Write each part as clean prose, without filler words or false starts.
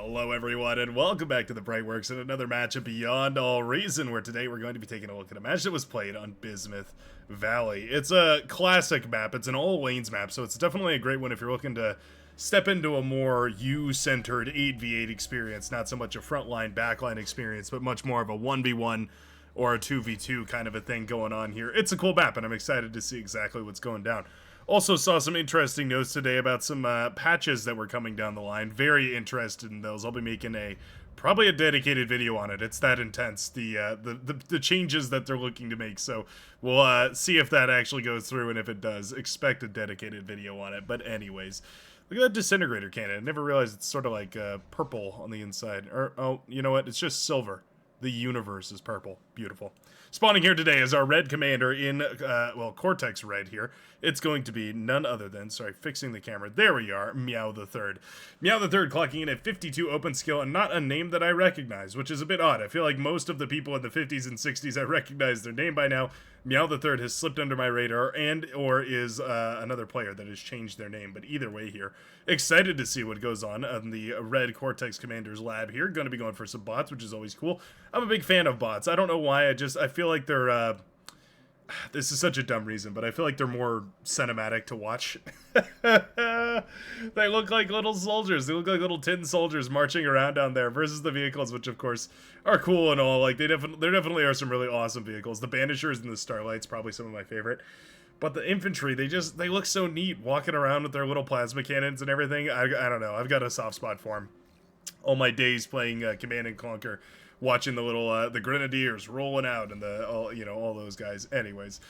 Hello everyone and welcome back to the Brightworks and another match of Beyond All Reason, where today we're going to be taking a look at a match that was played on Bismuth Valley. It's a classic map, it's an all lanes map, so it's definitely a great one if you're looking to step into a more U-centered 8v8 experience, not so much a frontline, backline experience, but much more of a 1v1 or a 2v2 kind of a thing going on here. It's a cool map and I'm excited to see exactly what's going down. Also saw some interesting notes today about some patches that were coming down the line. Very interested in those. I'll be making probably a dedicated video on it. It's that intense, the changes that they're looking to make. So we'll see if that actually goes through, and if it does, expect a dedicated video on it. But anyways, look at that disintegrator cannon. I never realized it's sort of like purple on the inside. Or, oh, you know what? It's just silver. The universe is purple. Beautiful. Spawning here today is our red commander in, well, Cortex red here. It's going to be none other than, sorry, fixing the camera. There we are, Meow the Third. Meow the Third clocking in at 52 open skill and not a name that I recognize, which is a bit odd. I feel like most of the people in the 50s and 60s, I recognize their name by now. Meow the Third has slipped under my radar and or is another player that has changed their name. But either way here, excited to see what goes on the red Cortex Commander's lab here. Going to be going for some bots, which is always cool. I'm a big fan of bots. I don't know why, I feel like they're, this is such a dumb reason, but I feel like they're more cinematic to watch. They look like little soldiers. They look like little tin soldiers marching around down there versus the vehicles, which of course are cool and all. Like there definitely are some really awesome vehicles. The Banishers and the Starlight's probably some of my favorite. But the infantry, they look so neat walking around with their little plasma cannons and everything. I don't know. I've got a soft spot for them. All my days playing Command and Conquer, watching the little the Grenadiers rolling out and all those guys. Anyways,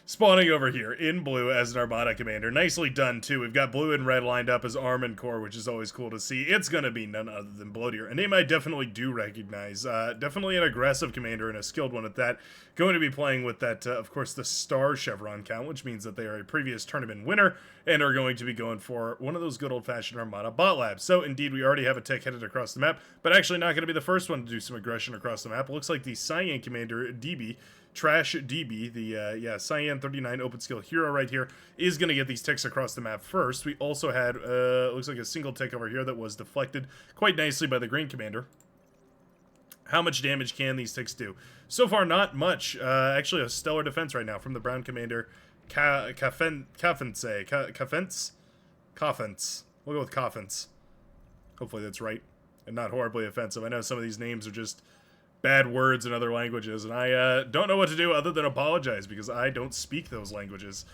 spawning over here in blue as an Armada commander. Nicely done too. We've got blue and red lined up as arm and core, which is always cool to see. It's gonna be none other than Bloatier, a name I definitely do recognize. Definitely an aggressive commander and a skilled one at that. Going to be playing with that, of course, the star chevron count, which means that they are a previous tournament winner and are going to be going for one of those good old-fashioned Armada bot labs. So indeed, we already have a tech headed across the map, but actually not going to be the first one to do some aggression across the map. It looks like the Cyan commander DB, Trash DB, the Cyan 39 open skill hero right here, is going to get these ticks across the map first. We also had, looks like a single tick over here that was deflected quite nicely by the green commander. How much damage can these ticks do? So far, not much. Actually, a stellar defense right now from the brown commander, Coffence. We'll go with Coffence. Hopefully that's right and not horribly offensive. I know some of these names are just bad words in other languages, and I don't know what to do other than apologize because I don't speak those languages.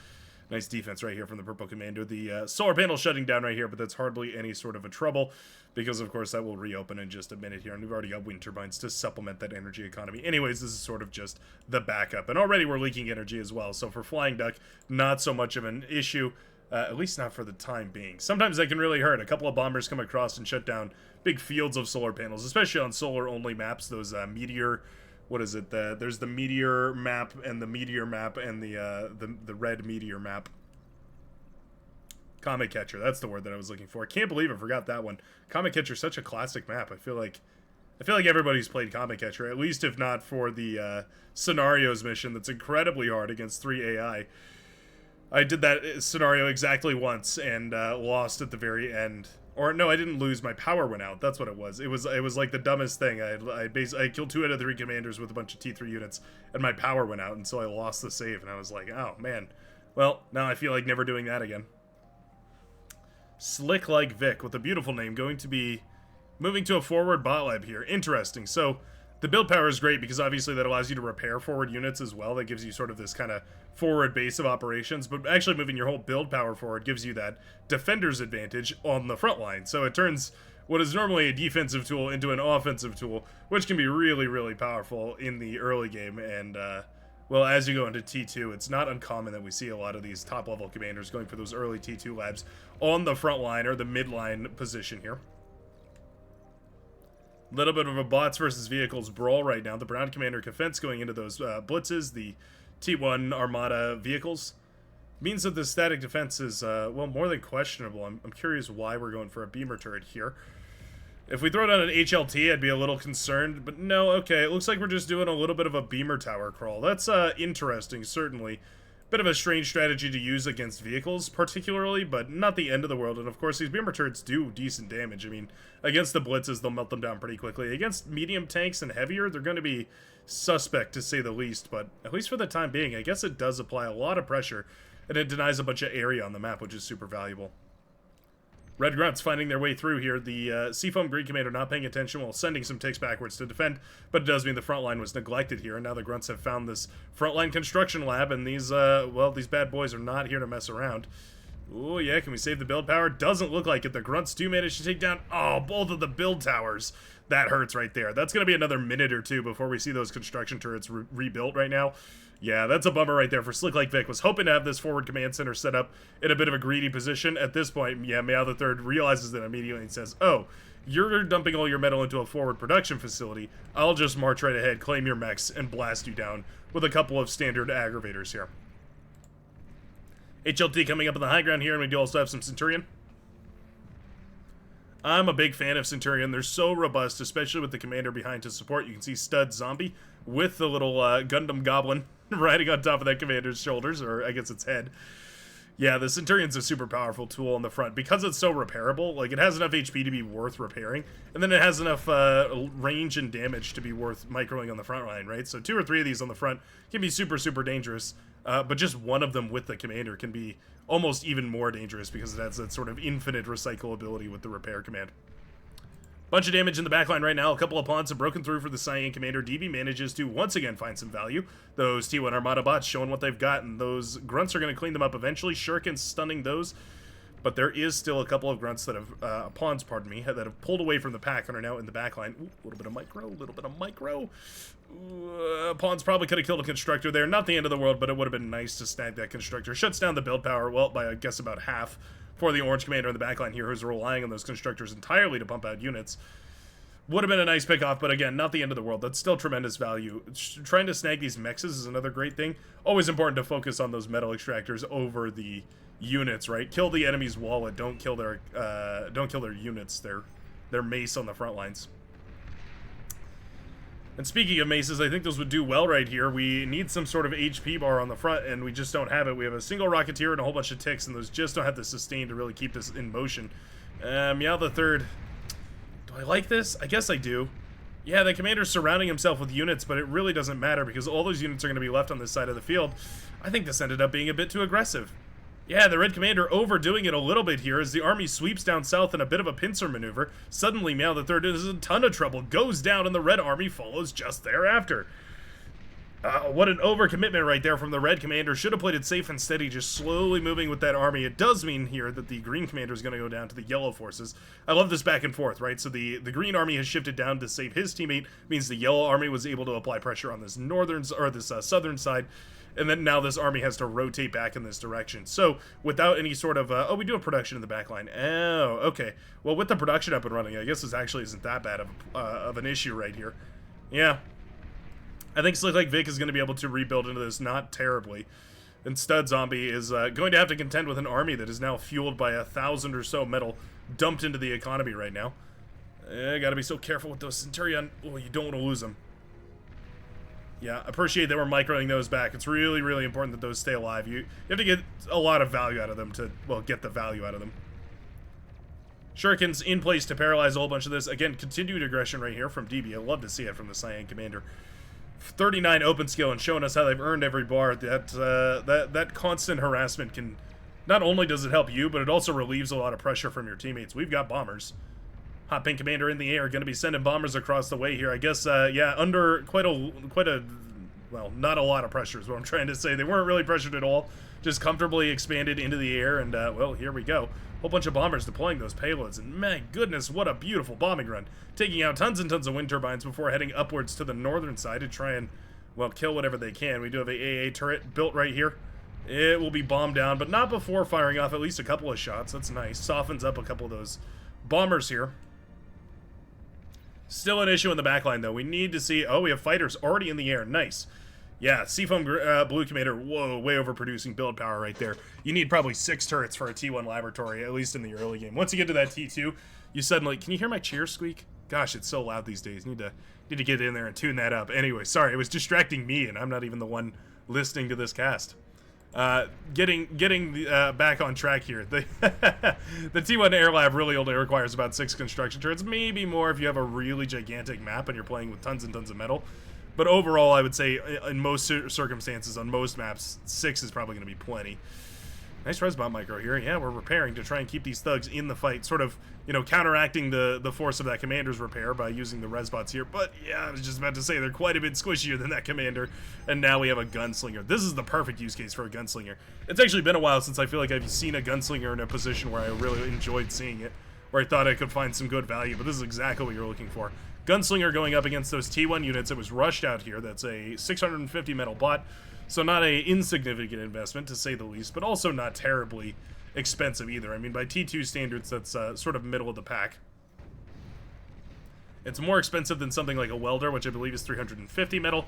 Nice defense right here from the purple commander. The solar panel shutting down right here, but that's hardly any sort of a trouble because, of course, that will reopen in just a minute here, and we've already got wind turbines to supplement that energy economy. Anyways, this is sort of just the backup, and already we're leaking energy as well, so for Flying Duck, not so much of an issue, at least not for the time being. Sometimes that can really hurt. A couple of bombers come across and shut down big fields of solar panels, especially on solar-only maps, those meteor... What is it? There's the meteor map and the meteor map and the red meteor map. Comet Catcher, that's the word that I was looking for. I can't believe I forgot that one. Comet Catcher, such a classic map. I feel like everybody's played Comet Catcher, at least if not for the scenarios mission that's incredibly hard against 3 AI. I did that scenario exactly once and lost at the very end. Or no, I didn't lose. My power went out. That's what it was. It was like the dumbest thing. I killed 2 out of 3 commanders with a bunch of T3 units, and my power went out, and so I lost the save. And I was like, oh man. Well, now I feel like never doing that again. Slick Like Vic with a beautiful name, going to be moving to a forward bot lab here. Interesting. So the build power is great because obviously that allows you to repair forward units as well. That gives you sort of this kind of forward base of operations, but actually moving your whole build power forward gives you that defender's advantage on the front line. So it turns what is normally a defensive tool into an offensive tool, which can be really, really powerful in the early game. And, well, as you go into T2, it's not uncommon that we see a lot of these top-level commanders going for those early T2 labs on the front line or the mid-line position here. Little bit of a bots versus vehicles brawl right now. The brown commander Coffence going into those blitzes, the T1 Armada vehicles. Means that the static defense is, well, more than questionable. I'm curious why we're going for a beamer turret here. If we throw down an HLT, I'd be a little concerned, but no, okay, it looks like we're just doing a little bit of a beamer tower crawl. That's interesting, certainly. Bit of a strange strategy to use against vehicles, particularly, but not the end of the world. And of course, these beam turrets do decent damage. I mean, against the blitzes, they'll melt them down pretty quickly. Against medium tanks and heavier, they're going to be suspect, to say the least. But at least for the time being, I guess it does apply a lot of pressure, and it denies a bunch of area on the map, which is super valuable. Red Grunts finding their way through here. The Seafoam Green Commander not paying attention while sending some ticks backwards to defend, but it does mean the front line was neglected here, and now the Grunts have found this frontline construction lab, and these, well, these bad boys are not here to mess around. Oh yeah, can we save the build power? Doesn't look like it. The Grunts do manage to take down, oh, both of the build towers. That hurts right there. That's going to be another minute or two before we see those construction turrets rebuilt right now. Yeah, that's a bummer right there for Slick Like Vic. Was hoping to have this forward command center set up in a bit of a greedy position. At this point, yeah, Meow the Third realizes that immediately and says, oh, you're dumping all your metal into a forward production facility. I'll just march right ahead, claim your mechs, and blast you down with a couple of standard aggravators here. HLT coming up on the high ground here, and we do also have some Centurion. I'm a big fan of Centurion. They're so robust, especially with the commander behind to support. You can see Stud Zombie with the little Gundam Goblin riding on top of that commander's shoulders, or I guess its head. Yeah, the Centurion's a super powerful tool on the front. Because it's so repairable, like, it has enough HP to be worth repairing, and then it has enough range and damage to be worth microing on the front line, right? So 2 or 3 of these on the front can be super, super dangerous, but just one of them with the commander can be almost even more dangerous because it has that sort of infinite recyclability with the repair command. Bunch of damage in the backline right now. A couple of pawns have broken through for the Cyan Commander. DB manages to once again find some value. Those T1 Armada bots showing what they've got, and those Grunts are going to clean them up eventually. Shuriken stunning those, but there is still a couple of Grunts that have, pawns, pardon me, that have pulled away from the pack and are now in the backline. Ooh, a little bit of micro, a little bit of micro. Pawns probably could have killed a Constructor there. Not the end of the world, but it would have been nice to snag that Constructor. Shuts down the build power, well, by I guess about half for the Orange Commander in the backline here, who's relying on those Constructors entirely to pump out units. Would have been a nice pick-off, but again, not the end of the world. That's still tremendous value. Trying to snag these mexes is another great thing. Always important to focus on those metal extractors over the units, right? Kill the enemy's wallet. Don't kill their units. Their mace on the front lines. And speaking of maces, I think those would do well right here. We need some sort of HP bar on the front, and we just don't have it. We have a single Rocketeer and a whole bunch of ticks, and those just don't have the sustain to really keep this in motion. Meow the Third. Do I like this? I guess I do. Yeah, the commander's surrounding himself with units, but it really doesn't matter because all those units are going to be left on this side of the field. I think this ended up being a bit too aggressive. Yeah, the Red Commander overdoing it a little bit here as the army sweeps down south in a bit of a pincer maneuver. Suddenly, Meow the Third is in a ton of trouble, goes down, and the Red Army follows just thereafter. What an overcommitment right there from the Red Commander. Should have played it safe and steady, just slowly moving with that army. It does mean here that the Green Commander is going to go down to the Yellow forces. I love this back and forth, right? So the Green Army has shifted down to save his teammate, means the Yellow Army was able to apply pressure on this southern side, and then now this army has to rotate back in this direction. So without any sort of, oh, we do have production in the back line. Oh, okay. Well, with the production up and running, I guess this actually isn't that bad of an issue right here. Yeah. I think Slick Like Vic is going to be able to rebuild into this not terribly. And Stud Zombie is going to have to contend with an army that is now fueled by 1,000 or so metal dumped into the economy right now. Gotta be so careful with those Centurion. Oh, you don't want to lose them. Yeah, appreciate that we're microing those back. It's really, really important that those stay alive. You have to get a lot of value out of them to, well, get the value out of them. Shuriken's in place to paralyze a whole bunch of this. Again, continued aggression right here from DB. I love to see it from the Cyan Commander. 39 open skill and showing us how they've earned every bar. That constant harassment can, not only does it help you, but it also relieves a lot of pressure from your teammates. We've got bombers. Hot Pink Commander in the air, going to be sending bombers across the way here. I guess, yeah, under quite a, well, not a lot of pressure is what I'm trying to say. They weren't really pressured at all, just comfortably expanded into the air, and, well, here we go. Whole bunch of bombers deploying those payloads, and my goodness, what a beautiful bombing run. Taking out tons and tons of wind turbines before heading upwards to the northern side to try and, well, kill whatever they can. We do have a AA turret built right here. It will be bombed down, but not before firing off at least a couple of shots. That's nice. Softens up a couple of those bombers here. Still an issue in the backline, though. We need to see... Oh, we have fighters already in the air. Nice. Yeah, Seafoam Blue Commander, whoa, way overproducing build power right there. You need probably 6 turrets for a T1 laboratory, at least in the early game. Once you get to that T2, you suddenly... Can you hear my chair squeak? Gosh, it's so loud these days. Need to get in there and tune that up. Anyway, sorry, it was distracting me, and I'm not even the one listening to this cast. Getting back on track here. The the T1 Air Lab really only requires about 6 construction turrets, maybe more if you have a really gigantic map and you're playing with tons and tons of metal. But overall, I would say in most circumstances, on most maps, 6 is probably going to be plenty. Nice resbot micro here. Yeah, we're repairing to try and keep these thugs in the fight, sort of, you know, counteracting the force of that commander's repair by using the resbots here. But yeah, I was just about to say they're quite a bit squishier than that commander, and now we have a gunslinger. This is the perfect use case for a gunslinger. It's actually been a while since I feel like I've seen a gunslinger in a position where I really enjoyed seeing it, where I thought I could find some good value, but this is exactly what you're looking for. Gunslinger going up against those T1 units. It was rushed out here. That's a 650 metal bot. So not a insignificant investment, to say the least, but also not terribly expensive either. I mean, by T2 standards, that's sort of middle of the pack. It's more expensive than something like a welder, which I believe is 350 metal.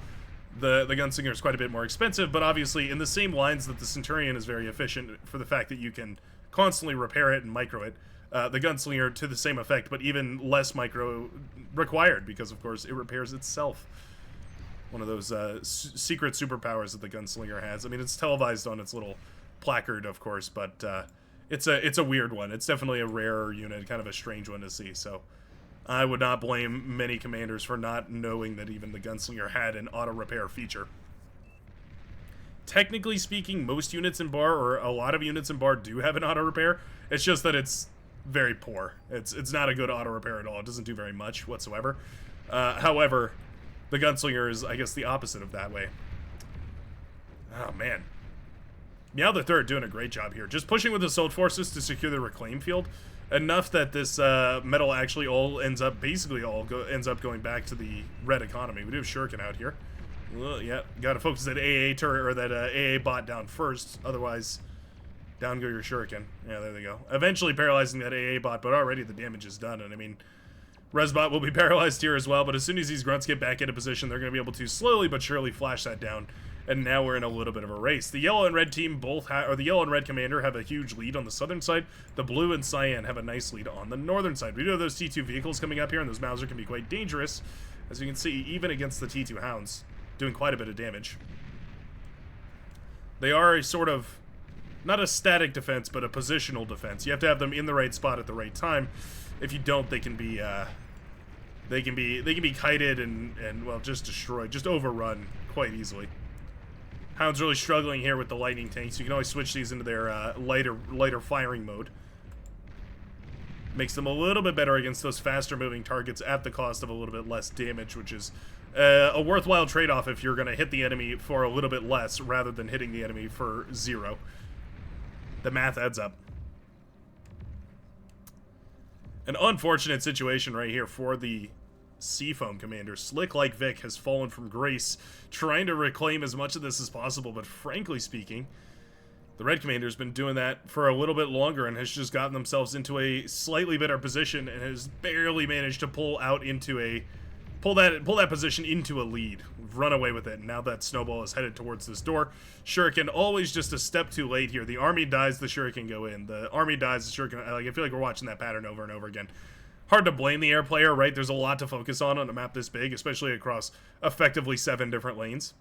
The gunslinger is quite a bit more expensive, but obviously in the same lines that the Centurion is very efficient for the fact that you can constantly repair it and micro it. The gunslinger to the same effect, but even less micro required, because of course it repairs itself. One of those secret superpowers that the gunslinger has. I mean, it's televised on its little placard, of course, but it's a weird one. It's definitely a rarer unit, kind of a strange one to see. So I would not blame many commanders for not knowing that even the gunslinger had an auto repair feature. Technically speaking, most units in bar, or a lot of units in bar, do have an auto repair. It's just that it's very poor. It's not a good auto repair at all. It doesn't do very much whatsoever. However, the gunslinger is, I guess, the opposite of that way. Oh, man. Meow the Third doing a great job here. Just pushing with assault forces to secure the reclaim field. Enough that this metal actually all ends up, basically ends up going back to the red economy. We do have Shuriken out here. Well, yeah, gotta focus that AA turret, or that AA bot down first. Otherwise, down go your Shuriken. Yeah, there they go. Eventually paralyzing that AA bot, but already the damage is done. And I mean, Resbot will be paralyzed here as well, but as soon as these grunts get back into position, they're going to be able to slowly but surely flash that down, and now we're in a little bit of a race. The yellow and red team both or the yellow and red commander have a huge lead on the southern side. The blue and cyan have a nice lead on the northern side. We do have those T2 vehicles coming up here, and those Mauser can be quite dangerous, as you can see, even against the T2 Hounds, doing quite a bit of damage. They are a sort of, not a static defense, but a positional defense. You have to have them in the right spot at the right time. If you don't, they can be kited and well, just destroyed, just overrun quite easily. Hound's really struggling here with the lightning tanks. You can always switch these into their lighter firing mode. Makes them a little bit better against those faster moving targets at the cost of a little bit less damage, which is a worthwhile trade-off if you're going to hit the enemy for a little bit less rather than hitting the enemy for 0. The math adds up. An unfortunate situation right here for the Seafoam commander. Slick like Vic has fallen from grace, trying to reclaim as much of this as possible, but frankly speaking, the red commander's been doing that for a little bit longer and has just gotten themselves into a slightly better position and has barely managed to pull that position into a lead. Run away with it, and now that snowball is headed towards this door. Shuriken always just a step too late here. The army dies, the Shuriken go in. The army dies, the Shuriken, like, I feel like we're watching that pattern over and over again. Hard to blame the air player, right? There's a lot to focus on a map this big, especially across effectively 7 different lanes.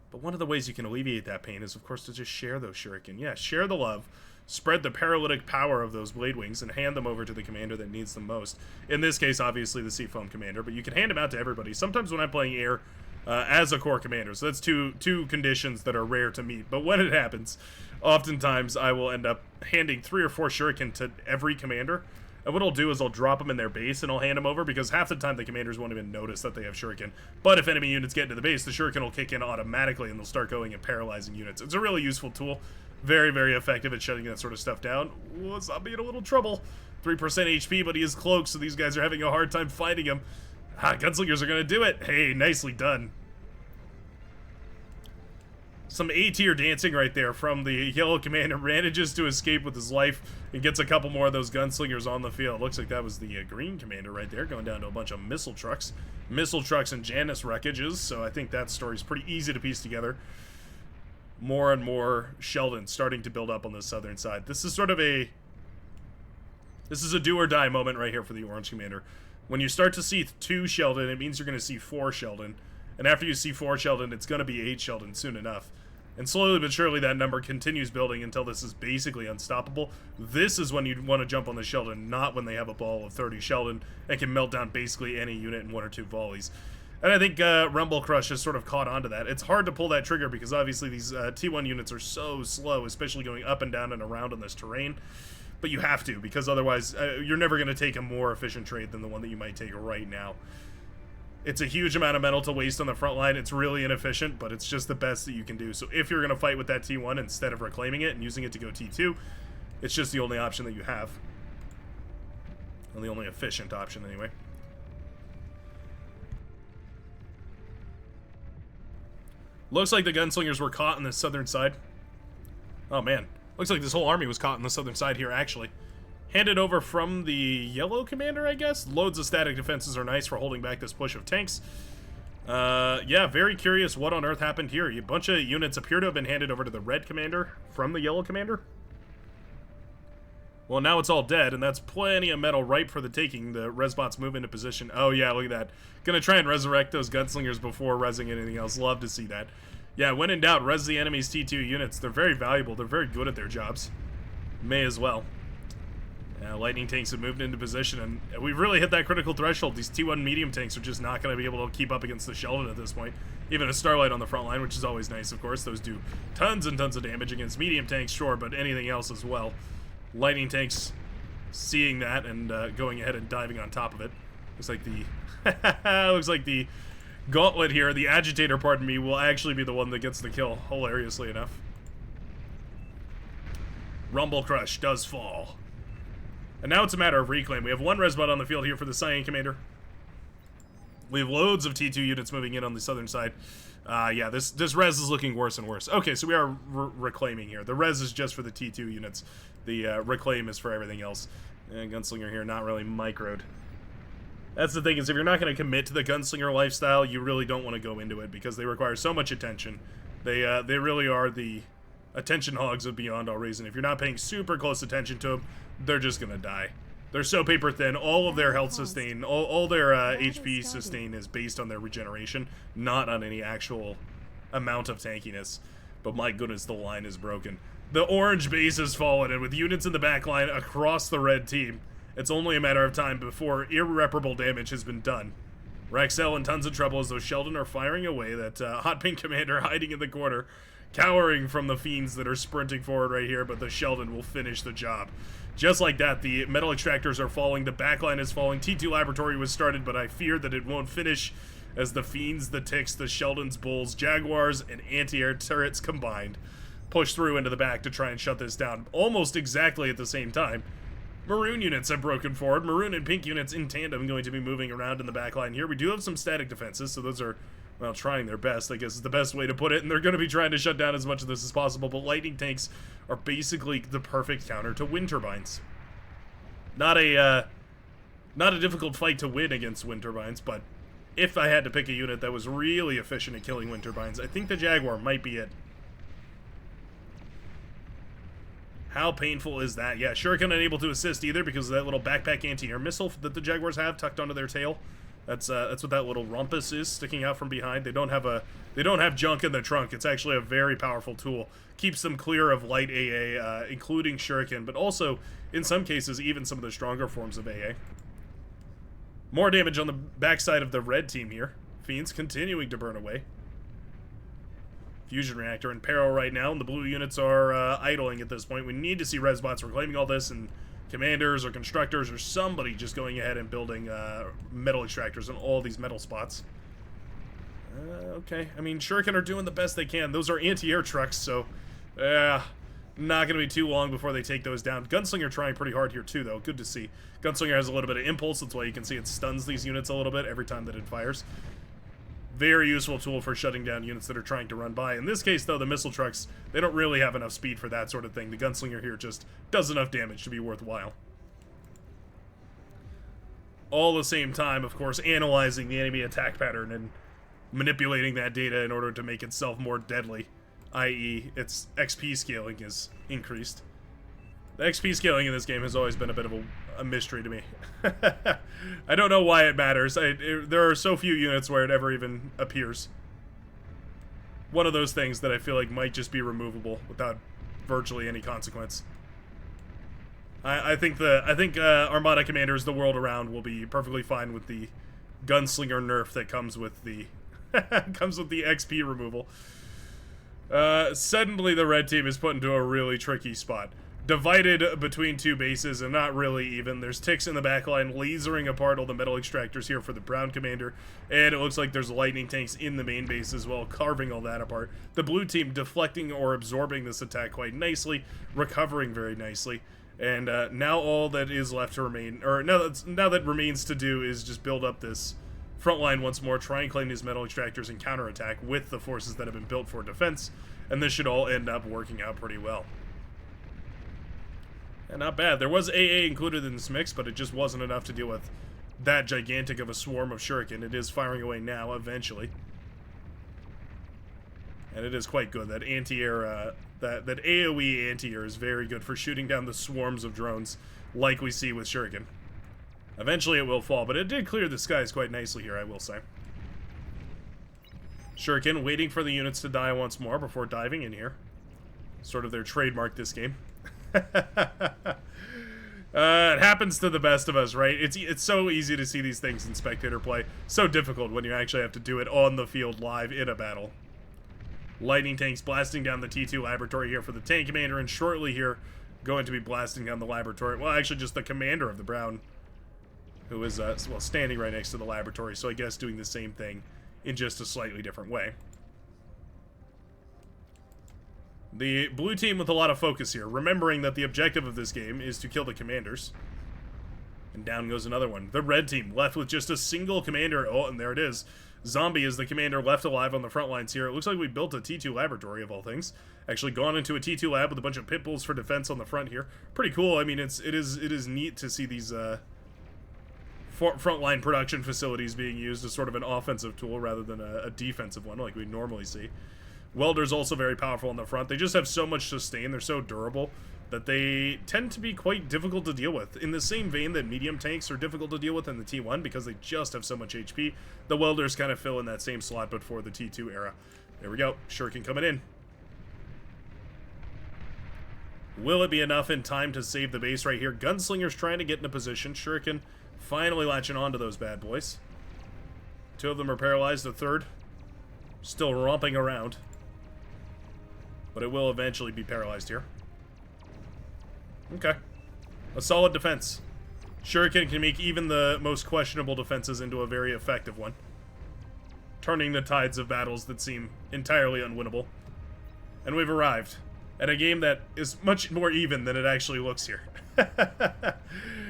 But one of the ways you can alleviate that pain is, of course, to just share those Shuriken. Yeah, share the love, spread the paralytic power of those blade wings, and hand them over to the commander that needs them most. In this case, obviously, the Seafoam commander, but you can hand them out to everybody. Sometimes when I'm playing air as a core commander, so that's two conditions that are rare to meet. But when it happens, oftentimes I will end up handing 3 or 4 Shuriken to every commander. And what I'll do is I'll drop them in their base and I'll hand them over, because half the time the commanders won't even notice that they have Shuriken. But if enemy units get into the base, the Shuriken will kick in automatically and they'll start going and paralyzing units. It's a really useful tool. Very, very effective at shutting that sort of stuff down. Ooh, zombie in a little trouble. 3% HP, but he is cloaked, so these guys are having a hard time fighting him. Gunslingers are going to do it. Hey, nicely done. Some A-tier dancing right there from the yellow commander. Manages to escape with his life and gets a couple more of those gunslingers on the field. Looks like that was the green commander right there, going down to a bunch of missile trucks. Missile trucks and Janus wreckages, so I think that story's pretty easy to piece together. More and more Sheldon starting to build up on the southern side. This is sort of a do or die moment right here for the orange commander. When you start to see 2 Sheldon, it means you're going to see 4 Sheldon. And after you see 4 Sheldon, it's going to be 8 Sheldon soon enough. And slowly but surely that number continues building until this is basically unstoppable. This is when you want to jump on the Sheldon, not when they have a ball of 30 Sheldon and can melt down basically any unit in 1 or 2 volleys. And I think Rumble Crush has sort of caught on to that. It's hard to pull that trigger because obviously these T1 units are so slow, especially going up and down and around on this terrain. But you have to, because otherwise you're never going to take a more efficient trade than the one that you might take right now. It's a huge amount of metal to waste on the front line. It's really inefficient, but it's just the best that you can do. So if you're going to fight with that T1 instead of reclaiming it and using it to go T2, it's just the only option that you have. And the only efficient option, anyway. Looks like the gunslingers were caught on the southern side. Oh, man. Looks like this whole army was caught on the southern side here, actually. Handed over from the yellow commander, I guess. Loads of static defenses are nice for holding back this push of tanks. Yeah, very curious what on earth happened here. A bunch of units appear to have been handed over to the red commander from the yellow commander. Well, now it's all dead, and that's plenty of metal ripe for the taking. The resbots move into position. Oh, yeah, look at that. Gonna try and resurrect those gunslingers before resing anything else. Love to see that. Yeah, when in doubt, res the enemy's T2 units. They're very valuable. They're very good at their jobs. May as well. Lightning tanks have moved into position, and we've really hit that critical threshold. These T1 medium tanks are just not going to be able to keep up against the Sheldon at this point. Even a Starlight on the front line, which is always nice, of course. Those do tons and tons of damage against medium tanks, sure, but anything else as well. Lightning tanks seeing that and going ahead and diving on top of it. Looks like the looks like the gauntlet here, the agitator, pardon me, will actually be the one that gets the kill, hilariously enough. Rumble Crush does fall. And now it's a matter of reclaim. We have 1 resbot on the field here for the Cyan Commander. We have loads of T2 units moving in on the southern side. Yeah, this res is looking worse and worse. Okay, so we are reclaiming here. The res is just for the T2 units. The reclaim is for everything else. And Gunslinger here, not really microed. That's the thing, is if you're not going to commit to the Gunslinger lifestyle, you really don't want to go into it because they require so much attention. They really are the attention hogs of Beyond All Reason. If you're not paying super close attention to them, they're just gonna die. They're so paper thin. All of their health sustain, all their HP sustain is based on their regeneration, not on any actual amount of tankiness. But my goodness, the line is broken. The orange base has fallen, and with units in the back line across the red team, it's only a matter of time before irreparable damage has been done. Raxel in tons of trouble as those Sheldon are firing away. That hot pink commander hiding in the corner, cowering from the fiends that are sprinting forward right here, but the Sheldon will finish the job. Just like that, the metal extractors are falling, the backline is falling, T2 Laboratory was started, but I fear that it won't finish as the fiends, the ticks, the Sheldons, bulls, jaguars, and anti-air turrets combined push through into the back to try and shut this down almost exactly at the same time. Maroon units have broken forward. Maroon and pink units in tandem going to be moving around in the backline here. We do have some static defenses, so those are, well, trying their best, I guess is the best way to put it, and they're going to be trying to shut down as much of this as possible, but lightning tanks are basically the perfect counter to wind turbines. Not a difficult fight to win against wind turbines, but if I had to pick a unit that was really efficient at killing wind turbines, I think the Jaguar might be it. How painful is that? Yeah, Shuriken unable to assist either because of that little backpack anti-air missile that the Jaguars have tucked onto their tail. That's what that little rumpus is sticking out from behind. They don't have junk in the trunk. It's actually a very powerful tool. Keeps them clear of light AA, including Shuriken, but also in some cases even some of the stronger forms of AA. More damage on the backside of the red team here. Fiends continuing to burn away. Fusion reactor in peril right now, and the blue units are idling at this point. We need to see resbots reclaiming all this, and commanders or constructors or somebody just going ahead and building metal extractors on all these metal spots. Okay, I mean, Shuriken are doing the best they can. Those are anti-air trucks, so not going to be too long before they take those down. Gunslinger trying pretty hard here too, though. Good to see. Gunslinger has a little bit of impulse. That's why you can see it stuns these units a little bit every time that it fires. Very useful tool for shutting down units that are trying to run by. In this case, though, the missile trucks, they don't really have enough speed for that sort of thing. The Gunslinger here just does enough damage to be worthwhile. All the same time, of course, analyzing the enemy attack pattern and manipulating that data in order to make itself more deadly, i.e. its XP scaling is increased. The XP scaling in this game has always been a bit of a mystery to me. I don't know why it matters. There are so few units where it ever even appears. one of those things that I feel like might just be removable without virtually any consequence. I think Armada commanders the world around will be perfectly fine with the gunslinger nerf that comes with the comes with the XP removal. Suddenly the red team is put into a really tricky spot. Divided between two bases and not really even. There's ticks in the backline lasering apart all the metal extractors here for the brown commander, and it looks like there's lightning tanks in the main base as well, carving all that apart. The blue team deflecting or absorbing this attack quite nicely, recovering very nicely, and now all that is left to remain, or now that remains to do, is just build up this front line once more, try and claim these metal extractors and counterattack with the forces that have been built for defense, and this should all end up working out pretty well. And not bad. There was AA included in this mix, but it just wasn't enough to deal with that gigantic of a swarm of shuriken. It is firing away now, eventually. And it is quite good. That anti-air, that AoE anti-air is very good for shooting down the swarms of drones like we see with shuriken. Eventually it will fall, but it did clear the skies quite nicely here, I will say. Shuriken waiting for the units to die once more before diving in here. Sort of their trademark this game. It happens to the best of us, right? It's so easy to see these things in spectator play. So difficult when you actually have to do it on the field live in a battle. Lightning tanks blasting down the T2 laboratory here for the tank commander, and shortly here going to be blasting down the laboratory. Well, actually just the commander of the brown, who is well, standing right next to the laboratory, so I guess doing the same thing in just a slightly different way. The blue team with a lot of focus here, remembering that the objective of this game is to kill the commanders. And down goes another one. The red team left with just a single commander. Oh, and there it is. Zombie is the commander left alive on the front lines here. It looks like we built a T2 laboratory, of all things. Actually gone into a T2 lab with a bunch of pit bulls for defense on the front here. Pretty cool. I mean, it is neat to see these frontline production facilities being used as sort of an offensive tool rather than a defensive one like we normally see. Welder's also very powerful on the front. They just have so much sustain. They're so durable that they tend to be quite difficult to deal with. In the same vein that medium tanks are difficult to deal with in the T1 because they just have so much HP, the Welders kind of fill in that same slot but for the T2 era. There we go. Shuriken coming in. Will it be enough in time to save the base right here? Gunslinger's trying to get in a position. Shuriken finally latching onto those bad boys. Two of them are paralyzed. The third still romping around. But it will eventually be paralyzed here. Okay. A solid defense. Shuriken can make even the most questionable defenses into a very effective one. Turning the tides of battles that seem entirely unwinnable. And we've arrived at a game that is much more even than it actually looks here.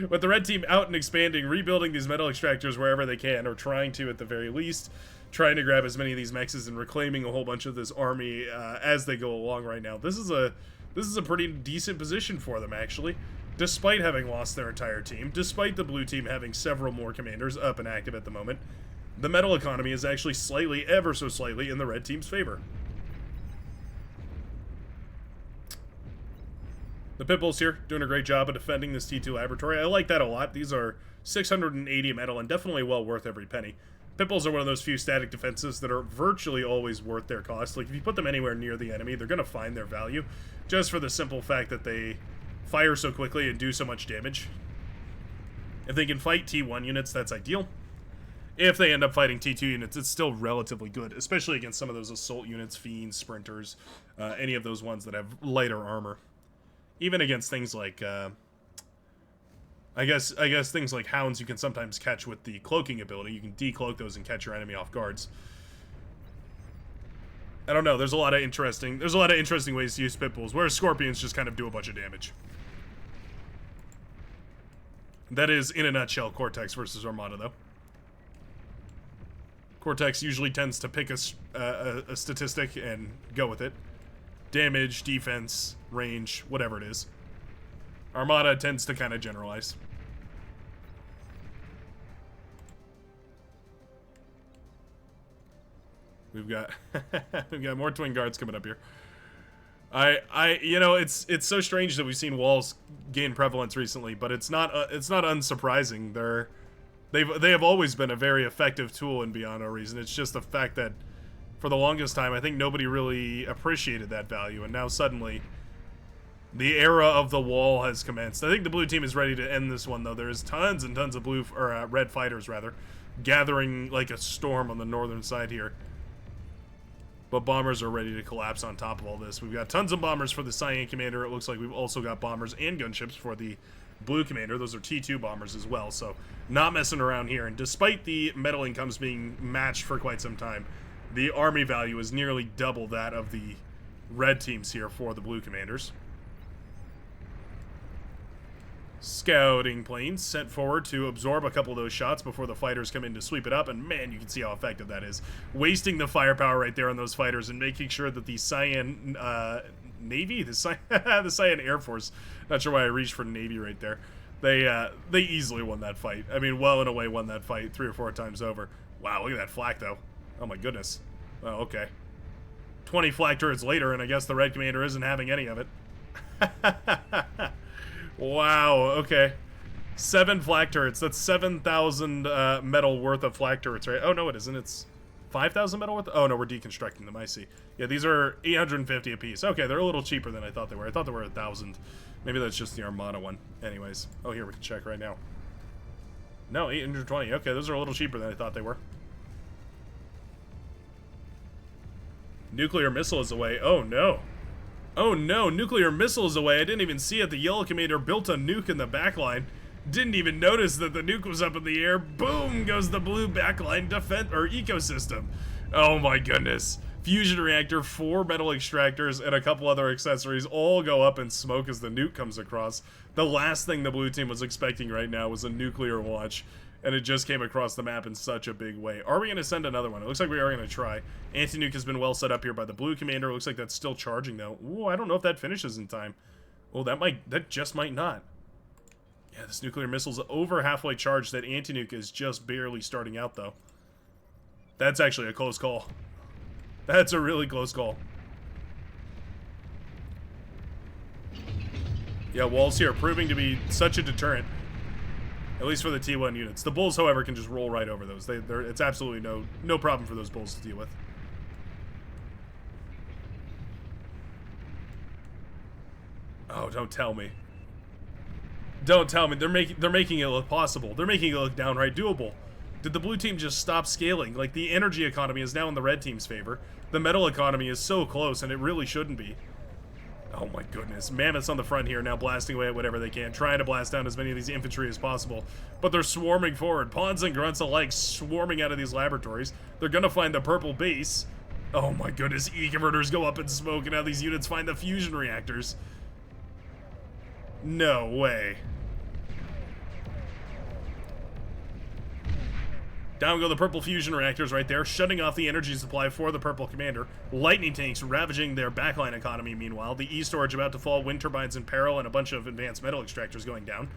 With the red team out and expanding, rebuilding these metal extractors wherever they can, or trying to at the very least, trying to grab as many of these mexes and reclaiming a whole bunch of this army as they go along right now. This is a pretty decent position for them, actually, despite having lost their entire team, despite the blue team having several more commanders up and active at the moment. The metal economy is actually slightly, ever so slightly, in the red team's favor. The Pitbulls here doing a great job of defending this T2 laboratory. I like that a lot. These are 680 metal and definitely well worth every penny. Pitbulls are one of those few static defenses that are virtually always worth their cost. Like, if you put them anywhere near the enemy, they're going to find their value, just for the simple fact that they fire so quickly and do so much damage. If they can fight T1 units, that's ideal. If they end up fighting T2 units, it's still relatively good, especially against some of those assault units, fiends, sprinters, any of those ones that have lighter armor. Even against things like, I guess things like hounds you can sometimes catch with the cloaking ability. You can decloak those and catch your enemy off guards. I don't know. There's a lot of interesting ways to use pitbulls, whereas scorpions just kind of do a bunch of damage. That is, in a nutshell, Cortex versus Armada, though. Cortex usually tends to pick a statistic and go with it. Damage, defense, range, whatever it is. Armada tends to kind of generalize. We've got we've got more twin guards coming up here. You know, it's so strange that we've seen walls gain prevalence recently, but it's not unsurprising. They have always been a very effective tool in Beyond No Reason. It's just the fact that For the longest time, I think nobody really appreciated that value, and now suddenly the era of the wall has commenced. I think the blue team is ready to end this one, though. There's tons and tons of red fighters, rather, gathering like a storm on the northern side here. But bombers are ready to collapse on top of all this. We've got tons of bombers for the Cyan Commander. It looks like we've also got bombers and gunships for the Blue Commander. Those are T2 bombers as well, so not messing around here. And despite the metal incomes being matched for quite some time, the army value is nearly double that of the red teams here for the Blue Commanders. Scouting planes sent forward to absorb a couple of those shots before the fighters come in to sweep it up, and man, you can see how effective that is. Wasting the firepower right there on those fighters and making sure that the Cyan Navy, the Cyan Air Force, not sure why I reached for Navy right there. They easily won that fight. I mean, well and away won that fight 3 or 4 times over. Wow, look at that flak though. Oh my goodness. Oh, okay. 20 flak turrets later, and I guess the red commander isn't having any of it. Wow, okay. 7 flak turrets. That's 7,000 metal worth of flak turrets, right? Oh, no, it isn't. It's 5,000 metal worth? Oh, no, we're deconstructing them. I see. Yeah, these are 850 apiece. Okay, they're a little cheaper than I thought they were. I thought they were 1,000. Maybe that's just the Armada one. Anyways. Oh, here, we can check right now. No, 820. Okay, those are a little cheaper than I thought they were. Nuclear missile is away. Oh, no. Oh no, nuclear missile is away. I didn't even see it. The yellow commander built a nuke in the backline. Didn't even notice that the nuke was up in the air. Boom goes the blue backline defense or ecosystem. Oh my goodness. Fusion reactor, 4 metal extractors, and a couple other accessories all go up in smoke as the nuke comes across. The last thing the blue team was expecting right now was a nuclear launch, and it just came across the map in such a big way. Are we going to send another one? It looks like we are going to try. Anti-nuke has been well set up here by the blue commander. It looks like that's still charging, though. Ooh, I don't know if that finishes in time. Oh, that just might not. Yeah, this nuclear missile's over halfway charged. That anti-nuke is just barely starting out, though. That's actually a close call. That's a really close call. Yeah, walls here proving to be such a deterrent. At least for the T1 units. The bulls, however, can just roll right over those. It's absolutely no problem for those bulls to deal with. Oh, don't tell me. Don't tell me. They're making it look possible. They're making it look downright doable. Did the blue team just stop scaling? Like, the energy economy is now in the red team's favor. The metal economy is so close, and it really shouldn't be. Oh my goodness. Mammoths on the front here now blasting away at whatever they can, trying to blast down as many of these infantry as possible. But they're swarming forward. Pawns and grunts alike swarming out of these laboratories. They're gonna find the purple base. Oh my goodness. E-converters go up in smoke, and now these units find the fusion reactors. No way. Down go the purple fusion reactors right there, shutting off the energy supply for the purple commander. Lightning tanks ravaging their backline economy meanwhile. The E-storage about to fall, wind turbines in peril, and a bunch of advanced metal extractors going down.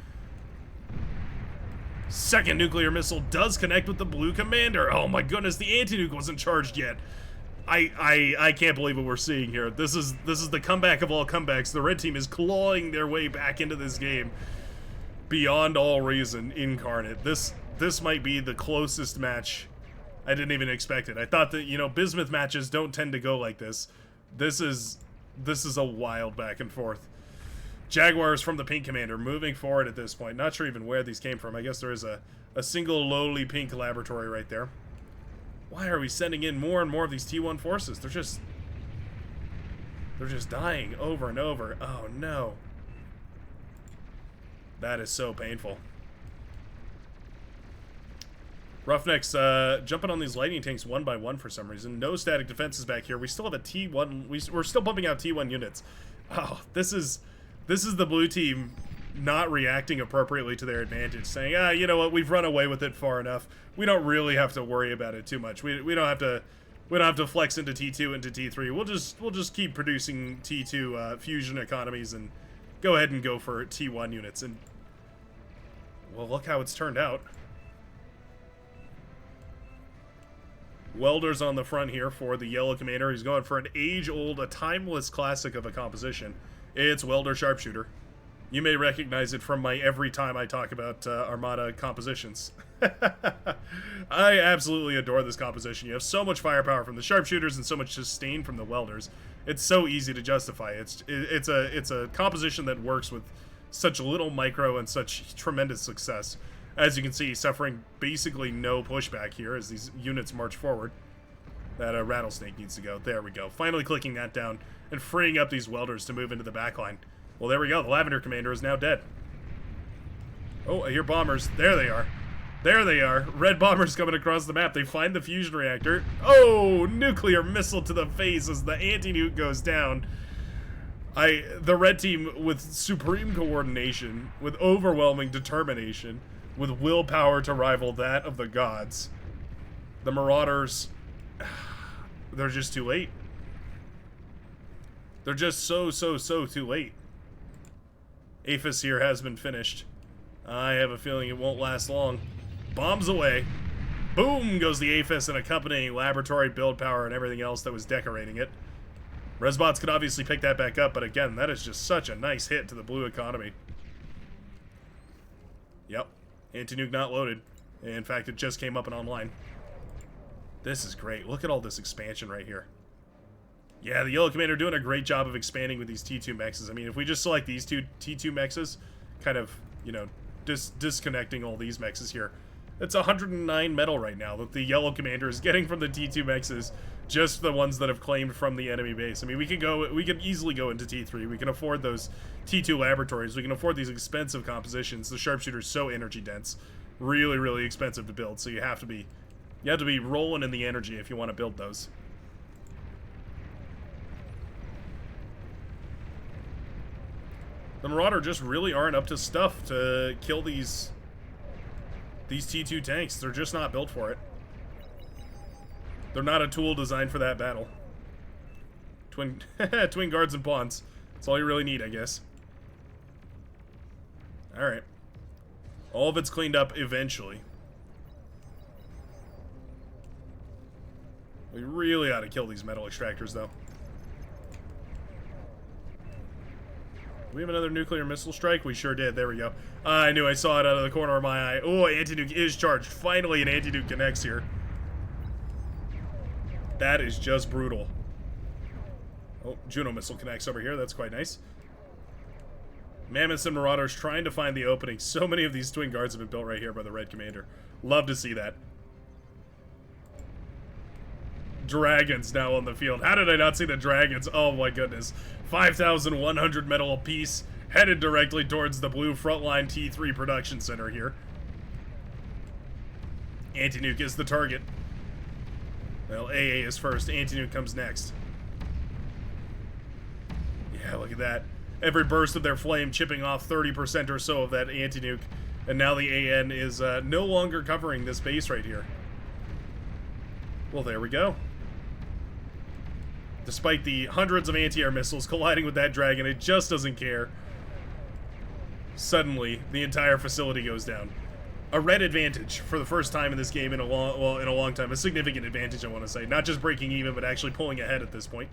Second nuclear missile does connect with the blue commander. Oh my goodness, the anti-nuke wasn't charged yet. I can't believe what we're seeing here. This is the comeback of all comebacks. The red team is clawing their way back into this game. Beyond all reason, incarnate. This might be the closest match. I didn't even expect it. I thought that, you know, bismuth matches don't tend to go like this. This is a wild back and forth. Jaguars from the pink commander moving forward at this point. Not sure even where these came from. I guess there is a single lowly pink laboratory right there. Why are we sending in more and more of these T1 forces? They're just dying over and over. Oh no. That is so painful. Roughnecks jumping on these lightning tanks one by one for some reason. No static defenses back here. We still have a T1. We're still pumping out T1 units. Oh, this is the blue team not reacting appropriately to their advantage, saying, you know what, we've run away with it far enough. We don't really have to worry about it too much. We don't have to flex into T2 into T3. We'll just keep producing T2 fusion economies and go ahead and go for T1 units. And well, look how it's turned out. Welders on the front here for the yellow commander. He's going for an age-old, a timeless classic of a composition. It's Welder Sharpshooter. You may recognize it from my every time I talk about Armada compositions. I absolutely adore this composition. You have so much firepower from the sharpshooters and so much sustain from the welders. It's so easy to justify. It's a composition that works with such little micro and such tremendous success. As you can see, suffering basically no pushback here as these units march forward. That rattlesnake needs to go. There we go. Finally clicking that down and freeing up these welders to move into the backline. Well, there we go. The Lavender Commander is now dead. Oh, I hear bombers. There they are. There they are. Red bombers coming across the map. They find the fusion reactor. Oh, nuclear missile to the face as the anti-nuke goes down. The red team with supreme coordination, with overwhelming determination, with willpower to rival that of the gods. The Marauders, they're just too late. They're just so too late. APHIS here has been finished. I have a feeling it won't last long. Bombs away. Boom goes the APHIS and accompanying laboratory build power and everything else that was decorating it. Resbots could obviously pick that back up, but again, that is just such a nice hit to the blue economy. Yep. Anti-nuke not loaded. In fact, it just came up and online. This is great. Look at all this expansion right here. Yeah, the Yellow Commander doing a great job of expanding with these T2 mexes. I mean, if we just select these two T2 mexes, kind of, you know, disconnecting all these mexes here, it's 109 metal right now that the Yellow Commander is getting from the T2 mexes, just the ones that have claimed from the enemy base. I mean, we could easily go into T3. We can afford those T2 laboratories. We can afford these expensive compositions. The sharpshooter's so energy dense, really expensive to build. So you have to be rolling in the energy if you want to build those. The Marauder just really aren't up to stuff to kill these T2 tanks. They're just not built for it. They're not a tool designed for that battle. Twin guards and pawns. That's all you really need, I guess. Alright. All of it's cleaned up eventually. We really ought to kill these metal extractors, though. Do we have another nuclear missile strike? We sure did. There we go. I knew I saw it out of the corner of my eye. Oh, anti-nuke is charged. Finally, an anti-nuke connects here. That is just brutal. Oh, Juno missile connects over here. That's quite nice. Mammoths and Marauders trying to find the opening. So many of these twin guards have been built right here by the Red Commander. Love to see that. Dragons now on the field. How did I not see the dragons? Oh my goodness. 5,100 metal apiece, headed directly towards the blue Frontline T3 production center here. Anti-nuke is the target. Well, AA is first. Anti-nuke comes next. Yeah, look at that. Every burst of their flame chipping off 30% or so of that anti-nuke. And now the AN is no longer covering this base right here. Well, there we go. Despite the hundreds of anti-air missiles colliding with that dragon, it just doesn't care. Suddenly, the entire facility goes down. A red advantage for the first time in this game in a long time. A significant advantage, I want to say. Not just breaking even, but actually pulling ahead at this point.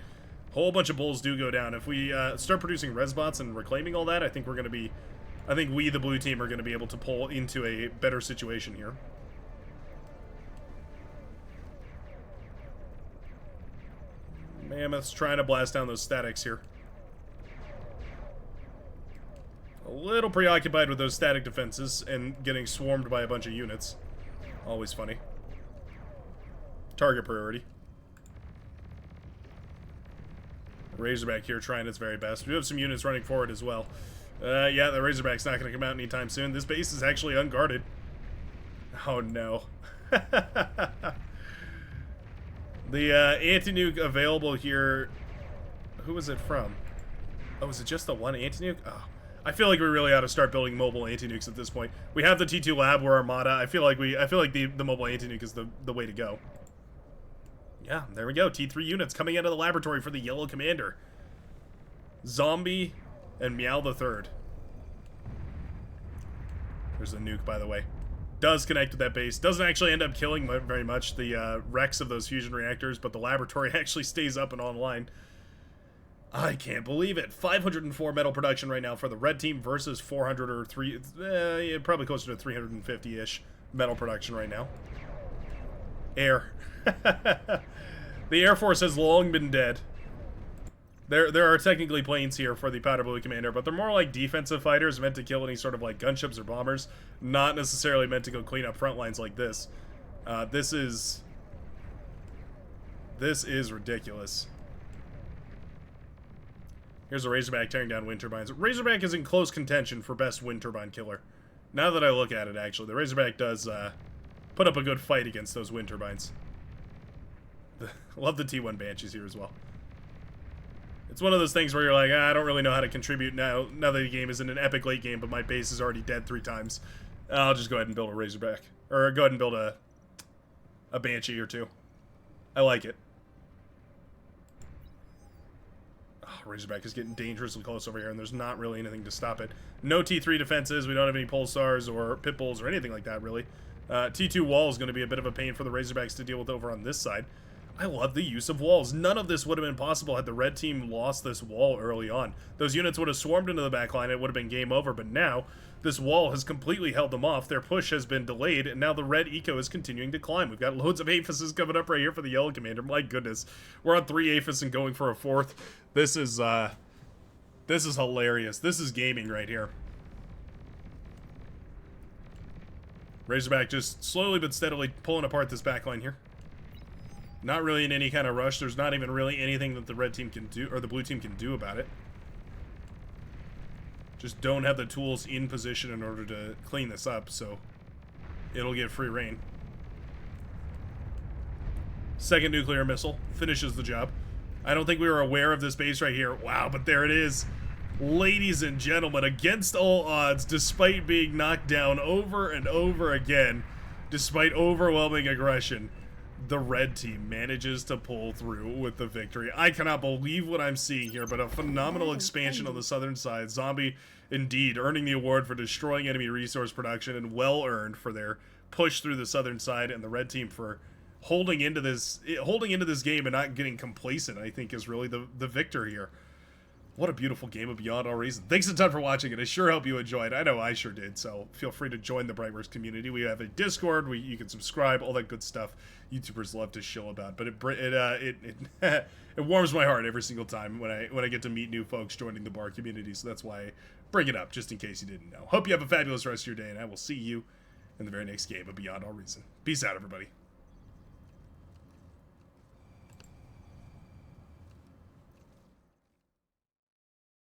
A whole bunch of bulls do go down. If we start producing resbots and reclaiming all that, I think we're going to be... I think we, the blue team, are going to be able to pull into a better situation here. Mammoth's trying to blast down those statics here. A little preoccupied with those static defenses and getting swarmed by a bunch of units. Always funny. Target priority. Razorback here trying its very best. We have some units running forward as well. Yeah, the Razorback's not going to come out anytime soon. This base is actually unguarded. Oh no. The anti-nuke available here, who was it from? Oh, was it just the one anti-nuke? Oh, I feel like we really ought to start building mobile anti-nukes at this point. We have the T2 lab, we're Armada. I feel like the mobile anti-nuke is the way to go. Yeah, there we go. T3 units coming out of the laboratory for the Yellow Commander. Zombie and Meow the Third. There's a nuke, by the way. Does connect with that base. Doesn't actually end up killing very much the wrecks of those fusion reactors, but the laboratory actually stays up and online. I can't believe it. 504 metal production right now for the red team versus 400 or 3... probably closer to 350-ish metal production right now. Air. The Air Force has long been dead. There are technically planes here for the Powder Blue Commander, but they're more like defensive fighters meant to kill any sort of like gunships or bombers, not necessarily meant to go clean up front lines like this. This is ridiculous. Here's a Razorback tearing down wind turbines. Razorback is in close contention for best wind turbine killer. Now that I look at it, actually, the Razorback does put up a good fight against those wind turbines. Love the T1 Banshees here as well. It's one of those things where you're like, I don't really know how to contribute now that the game isn't an epic late game, but my base is already dead 3 times. I'll just go ahead and build a Razorback. Or go ahead and build a Banshee or 2. I like it. Oh, Razorback is getting dangerously close over here, and there's not really anything to stop it. No T3 defenses. We don't have any Pulsars or Pitbulls or anything like that, really. T2 wall is going to be a bit of a pain for the Razorbacks to deal with over on this side. I love the use of walls. None of this would have been possible had the red team lost this wall early on. Those units would have swarmed into the back line. It would have been game over, but now this wall has completely held them off. Their push has been delayed, and now the red eco is continuing to climb. We've got loads of Aphises coming up right here for the yellow commander. My goodness. We're on 3 Aphis and going for a 4th. This is hilarious. This is gaming right here. Razorback just slowly but steadily pulling apart this back line here. Not really in any kind of rush. There's not even really anything that the red team can do, or the blue team can do about it. Just don't have the tools in position in order to clean this up, so it'll get free reign. Second nuclear missile finishes the job. I don't think we were aware of this base right here. Wow, but there it is. Ladies and gentlemen, against all odds, despite being knocked down over and over again, despite overwhelming aggression, the red team manages to pull through with the victory. I cannot believe what I'm seeing here, but a phenomenal expansion on the southern side. Zombie, indeed, earning the award for destroying enemy resource production, and well earned for their push through the southern side, and the red team for holding into this game and not getting complacent, I think, is really the victor here. What a beautiful game of Beyond All Reason. Thanks a ton for watching, and I sure hope you enjoyed. I know I sure did, so feel free to join the Brightworks community. We have a Discord where you can subscribe, all that good stuff YouTubers love to shill about. But it warms my heart every single time when I get to meet new folks joining the bar community, so that's why I bring it up, just in case you didn't know. Hope you have a fabulous rest of your day, and I will see you in the very next game of Beyond All Reason. Peace out, everybody.